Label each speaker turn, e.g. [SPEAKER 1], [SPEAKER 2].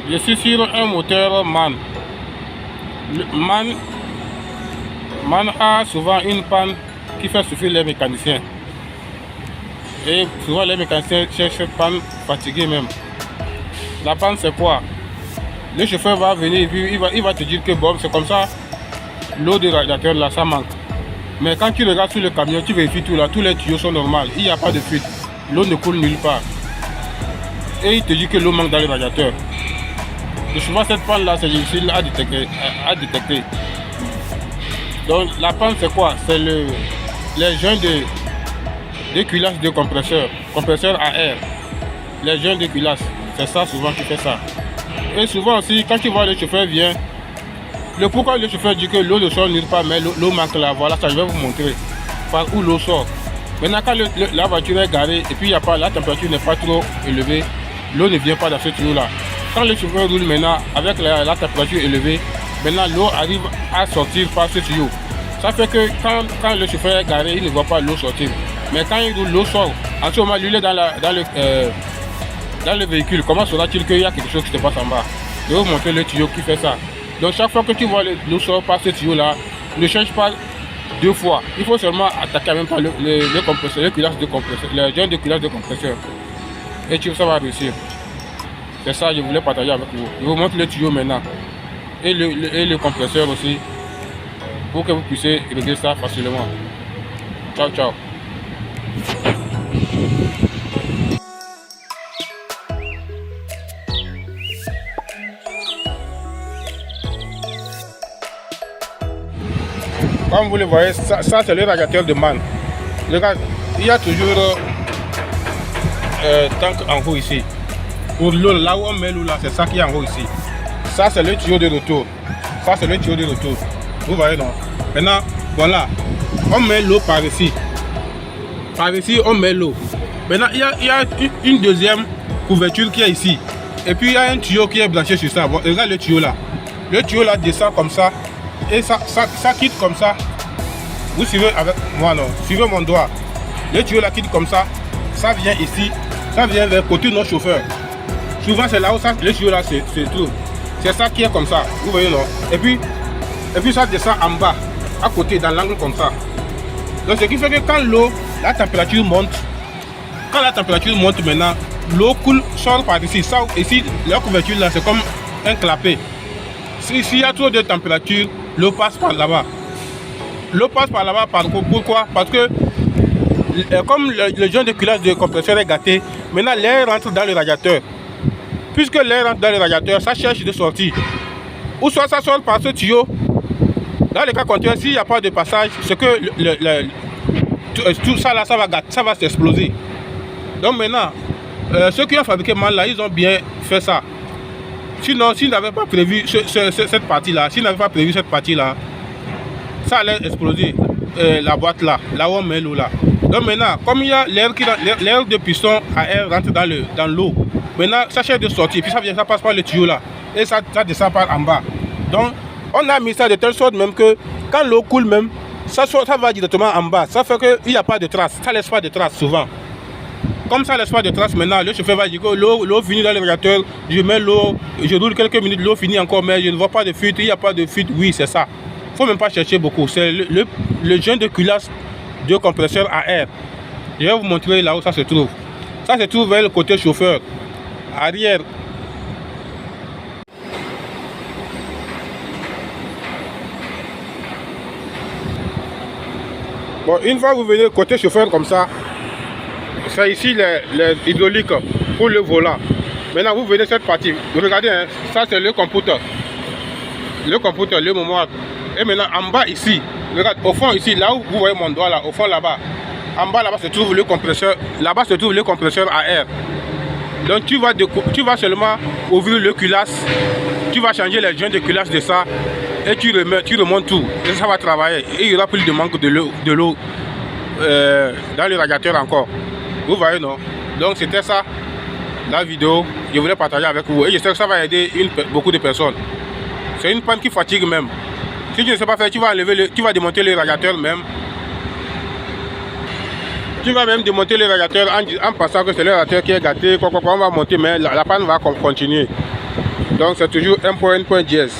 [SPEAKER 1] Je suis sur un moteur MAN. MAN a souvent une panne qui fait souffrir les mécaniciens. Et souvent les mécaniciens cherchent cette panne fatiguée même. La panne c'est quoi? Le chauffeur va venir, il va te dire que bon, c'est comme ça, l'eau du radiateur là, ça manque. Mais quand tu regardes sur le camion, tu vérifies tout là, tous les tuyaux sont normaux, il n'y a pas de fuite. L'eau ne coule nulle part. Et il te dit que l'eau manque dans le radiateur. Et souvent cette panne là, c'est difficile à détecter. Donc la panne c'est quoi? C'est les joints de culasse de compresseur à air. Les joints de culasse, c'est ça souvent qui fait ça. Et souvent aussi, quand tu vois le chauffeur vient, pourquoi le chauffeur dit que l'eau ne sort nulle part, mais l'eau manque là, voilà, ça je vais vous montrer par où l'eau sort. Maintenant quand la voiture est garée et puis la température n'est pas trop élevée, l'eau ne vient pas dans ce tuyau là. Quand le chauffeur roule maintenant avec la température élevée, maintenant l'eau arrive à sortir par ce tuyau. Ça fait que quand le chauffeur est garé, il ne voit pas l'eau sortir. Mais quand il roule, l'eau sort. En ce moment, lui il est dans le véhicule. Comment saura-t-il qu'il y a quelque chose qui se passe en bas? Je vais vous montrer le tuyau qui fait ça. Donc chaque fois que tu vois l'eau sort par ce tuyau là, ne change pas deux fois. Il faut seulement attaquer même pas le compresseur, le culasse de compresseur, le joint de culasse de compresseur. Et ça va réussir. C'est ça que je voulais partager avec vous. Je vous montre le tuyau maintenant. Et le compresseur aussi. Pour que vous puissiez régler ça facilement. Ciao, ciao. Comme vous le voyez, ça c'est le radiateur de MAN. Regarde, il y a toujours tank en haut ici. Pour l'eau, là où on met l'eau là, c'est ça qui est en haut ici. Ça c'est le tuyau de retour. Ça c'est le tuyau de retour. Vous voyez non? Maintenant, voilà. On met l'eau par ici. Par ici, on met l'eau. Maintenant, il y a une deuxième couverture qui est ici. Et puis il y a un tuyau qui est branché sur ça. Bon, regarde le tuyau là. Le tuyau là descend comme ça. Et ça quitte comme ça. Vous suivez avec moi non? Suivez mon doigt. Le tuyau là quitte comme ça. Ça vient ici. Ça vient vers le côté de nos chauffeurs. Souvent c'est là où le tuyau là se trouve. C'est ça qui est comme ça. Vous voyez non? Et puis ça descend en bas. À côté dans l'angle comme ça. Donc ce qui fait que quand la température monte. Quand la température monte maintenant, l'eau coule, sort par ici. Ça, ici, la couverture là c'est comme un clapet. S'il y a trop de température, l'eau passe par là-bas. L'eau passe par là-bas, pourquoi? Parce que comme le joint de culasse de compresseur est gâté, maintenant l'air rentre dans le radiateur. Puisque l'air rentre dans le radiateur, ça cherche de sortir. Ou soit ça sort par ce tuyau. Dans le cas contraire, s'il n'y a pas de passage, c'est que tout ça là, ça va s'exploser. Donc maintenant, ceux qui ont fabriqué MAN là, ils ont bien fait ça. Sinon, s'ils n'avaient pas prévu cette partie-là, ça allait exploser la boîte là où on met l'eau là. Donc maintenant, comme il y a l'air de piston à air rentre dans l'eau, maintenant ça cherche de sortir, puis ça passe par le tuyau là, et ça descend par en bas. Donc on a mis ça de telle sorte même que quand l'eau coule même, ça va directement en bas. Ça fait qu'il n'y a pas de traces, ça laisse pas de traces souvent. Comme ça laisse pas de traces maintenant, le chauffeur va dire que l'eau finit dans le radiateur, je mets l'eau, je roule quelques minutes, l'eau finit encore, mais je ne vois pas de fuite, il n'y a pas de fuite, oui c'est ça. Il ne faut même pas chercher beaucoup, c'est le joint de culasse de compresseur à air. Je vais vous montrer là où ça se trouve. Ça se trouve vers le côté chauffeur, arrière. Bon, une fois que vous venez côté chauffeur comme ça, c'est ici les hydrauliques pour le volant. Maintenant vous venez cette partie, vous regardez, hein, ça c'est le computer, le mémoire. Et maintenant en bas ici, regarde, au fond ici, là où vous voyez mon doigt là, au fond là-bas, en bas là-bas se trouve le compresseur, à air. Donc tu vas seulement ouvrir le culasse, tu vas changer les joints de culasse de ça, et tu remontes tout, et ça va travailler. Et il n'y aura plus de manque de l'eau dans le radiateur encore. Vous voyez non? Donc c'était ça la vidéo, je voulais partager avec vous et j'espère que ça va aider beaucoup de personnes. C'est une panne qui fatigue même. Si tu ne sais pas faire, tu vas démonter le radiateur même. Tu vas même démonter le radiateur en pensant que c'est le radiateur qui est gâté, on va monter, mais la panne va continuer. Donc c'est toujours un point dièse.